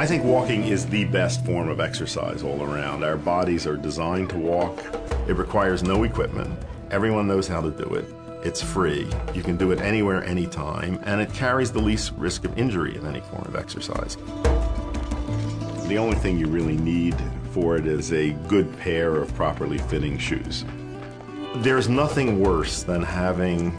I think walking is the best form of exercise all around. Our bodies are designed to walk. It requires no equipment. Everyone knows how to do it. It's free. You can do it anywhere, anytime, and it carries the least risk of injury of any form of exercise. The only thing you really need for it is a good pair of properly fitting shoes. There's nothing worse than having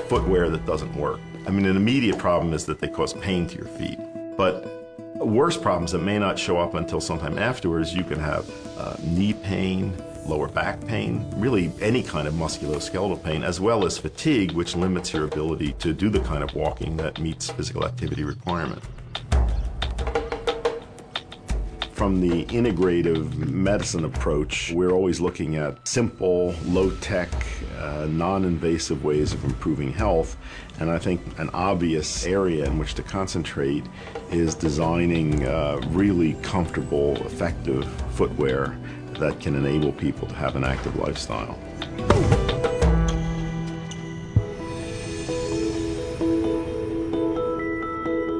footwear that doesn't work. I mean, an immediate problem is that they cause pain to your feet, but worse problems that may not show up until sometime afterwards, you can have knee pain, lower back pain, really any kind of musculoskeletal pain, as well as fatigue, which limits your ability to do the kind of walking that meets physical activity requirement. From the integrative medicine approach, we're always looking at simple, low-tech, non-invasive ways of improving health. And I think an obvious area in which to concentrate is designing really comfortable, effective footwear that can enable people to have an active lifestyle.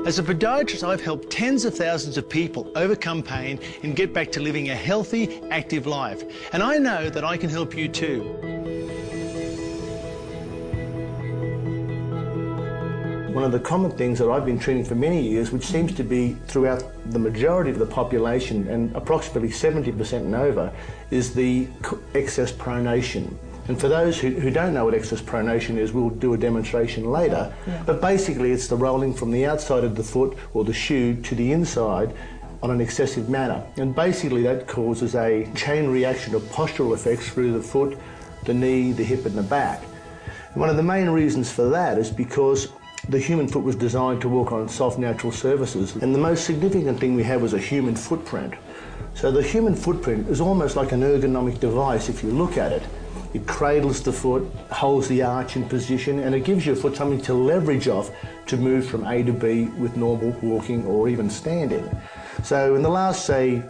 As a podiatrist, I've helped tens of thousands of people overcome pain and get back to living a healthy, active life. And I know that I can help you too. One of the common things that I've been treating for many years, which seems to be throughout the majority of the population, and approximately 70% and over, is the excess pronation. And for those who don't know what excess pronation is, we'll do a demonstration later. Yeah. But basically it's the rolling from the outside of the foot or the shoe to the inside on an excessive manner. And basically that causes a chain reaction of postural effects through the foot, the knee, the hip and the back. And one of the main reasons for that is because the human foot was designed to walk on soft natural surfaces, and the most significant thing we have is a human footprint. So the human footprint is almost like an ergonomic device if you look at it. It cradles the foot, holds the arch in position, and it gives your foot something to leverage off to move from A to B with normal walking or even standing. So in the last, say,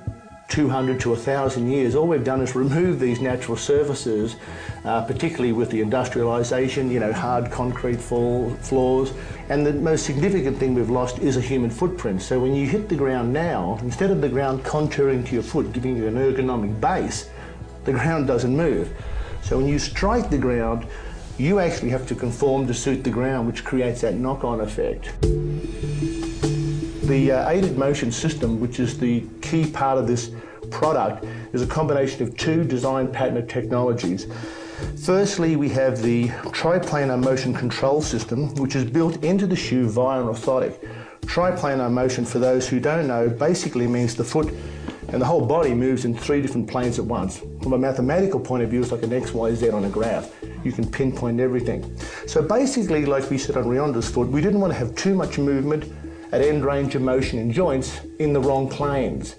200 to 1,000 years, all we've done is remove these natural surfaces, particularly with the industrialization, hard concrete floors. And the most significant thing we've lost is a human footprint. So when you hit the ground now, instead of the ground contouring to your foot, giving you an ergonomic base, the ground doesn't move. So when you strike the ground, you actually have to conform to suit the ground, which creates that knock-on effect. The aided motion system, which is the key part of this product, is a combination of two design patented technologies. Firstly, we have the triplanar motion control system, which is built into the shoe via an orthotic. Triplanar motion, for those who don't know, basically means the foot and the whole body moves in 3 different planes at once. From a mathematical point of view, it's like an X, Y, Z on a graph. You can pinpoint everything. So basically, like we said on Rionda's foot, we didn't want to have too much movement at end range of motion in joints in the wrong planes.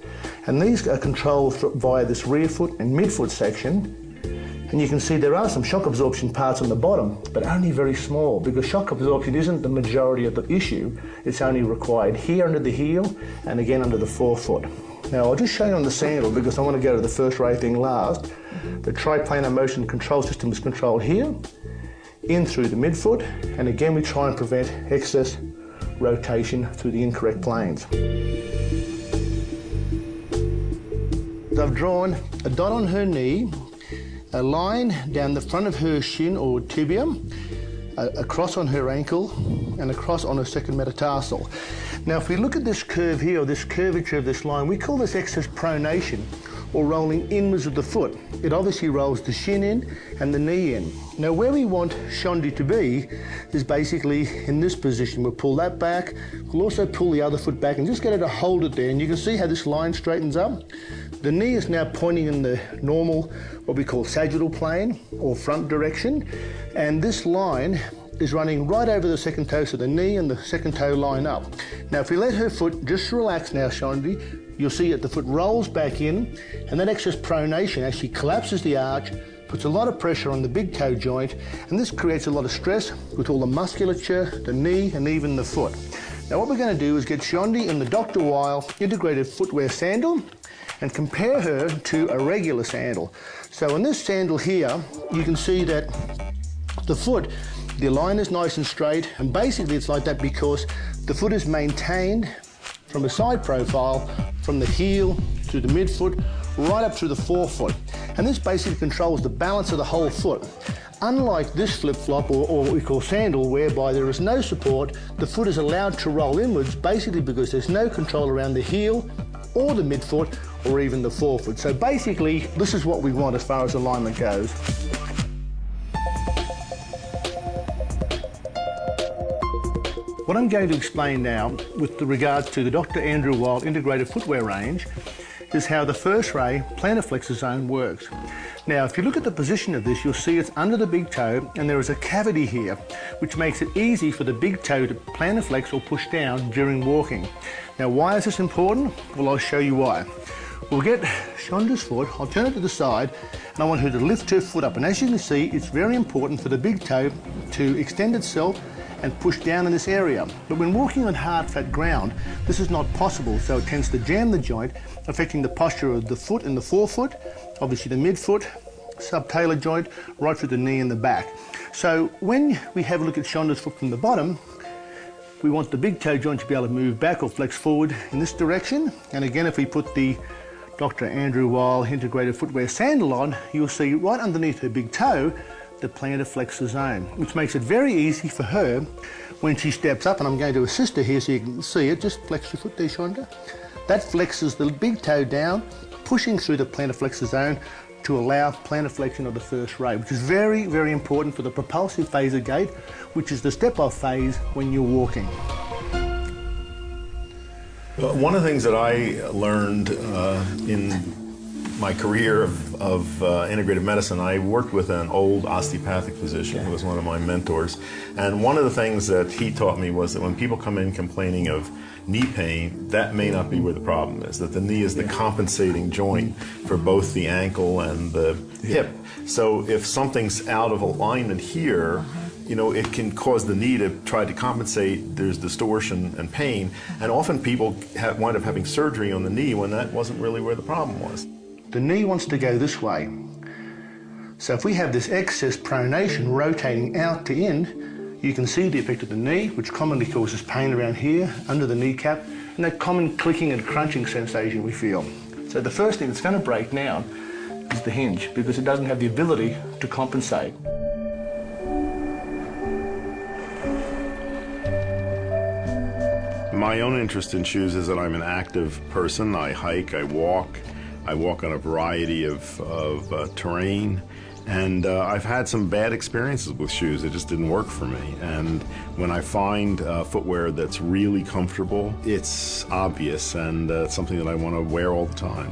And these are controlled via this rear foot and midfoot section. And you can see there are some shock absorption parts on the bottom, but only very small, because shock absorption isn't the majority of the issue. It's only required here under the heel and again under the forefoot. Now I'll just show you on the sandal because I want to go to the first ray thing last. The triplanar motion control system is controlled here, in through the midfoot, and again we try and prevent excess rotation through the incorrect planes. I've drawn a dot on her knee, a line down the front of her shin or tibia, a cross on her ankle, and a cross on her second metatarsal. Now if we look at this curve here, or this curvature of this line, we call this excess pronation, or rolling inwards of the foot. It obviously rolls the shin in and the knee in. Now where we want Shondi to be is basically in this position. We'll pull that back, we'll also pull the other foot back and just get her to hold it there, and you can see how this line straightens up. The knee is now pointing in the normal, what we call sagittal plane, or front direction, and this line is running right over the second toe, so the knee and the second toe line up. Now if we let her foot just relax now, Shondi, you'll see that the foot rolls back in, and that excess pronation actually collapses the arch, puts a lot of pressure on the big toe joint, and this creates a lot of stress with all the musculature, the knee, and even the foot. Now what we're going to do is get Shondi in the Dr. Weil Integrative Footwear sandal and compare her to a regular sandal. So in this sandal here, you can see that the foot, the line is nice and straight, and basically it's like that because the foot is maintained from a side profile, from the heel to the midfoot, right up through the forefoot. And this basically controls the balance of the whole foot. Unlike this flip-flop, or what we call sandal, whereby there is no support, the foot is allowed to roll inwards, basically because there's no control around the heel or the midfoot or even the forefoot. So basically, this is what we want as far as alignment goes. What I'm going to explain now with regards to the Dr. Andrew Weil Integrative Footwear range is how the first ray plantar flexor zone works. Now, if you look at the position of this, you'll see it's under the big toe and there is a cavity here, which makes it easy for the big toe to plantar flex or push down during walking. Now, why is this important? Well, I'll show you why. We'll get Shonda's foot, I'll turn it to the side, and I want her to lift her foot up. And as you can see, it's very important for the big toe to extend itself and push down in this area. But when walking on hard, flat ground, this is not possible, so it tends to jam the joint, affecting the posture of the foot and the forefoot, obviously the midfoot, subtalar joint, right through the knee and the back. So when we have a look at Shonda's foot from the bottom, we want the big toe joint to be able to move back or flex forward in this direction. And again, if we put the Dr. Andrew Weil Integrative Footwear sandal on, you'll see right underneath her big toe, the plantar flexor zone, which makes it very easy for her when she steps up, and I'm going to assist her here so you can see it. Just flex your foot there, Shonda. That flexes the big toe down, pushing through the plantar flexor zone to allow plantar flexion of the first ray, which is very, very important for the propulsive phase of gait, which is the step-off phase when you're walking. One of the things that I learned in my career of integrative medicine, I worked with an old osteopathic physician who was one of my mentors. And one of the things that he taught me was that when people come in complaining of knee pain, that may not be where the problem is, that the knee is the compensating joint for both the ankle and the hip. So if something's out of alignment here, you know, it can cause the knee to try to compensate. There's distortion and pain. And often people wind up having surgery on the knee when that wasn't really where the problem was. The knee wants to go this way. So if we have this excess pronation rotating out to in, you can see the effect of the knee, which commonly causes pain around here, under the kneecap, and that common clicking and crunching sensation we feel. So the first thing that's going to break down is the hinge, because it doesn't have the ability to compensate. My own interest in shoes is that I'm an active person. I hike, I walk on a variety of terrain, and I've had some bad experiences with shoes. It just didn't work for me. And when I find footwear that's really comfortable, it's obvious, and it's something that I want to wear all the time.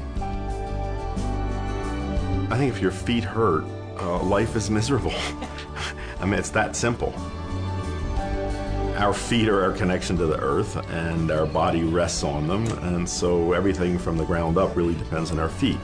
I think if your feet hurt, life is miserable. I mean, it's that simple. Our feet are our connection to the earth, and our body rests on them, and so everything from the ground up really depends on our feet.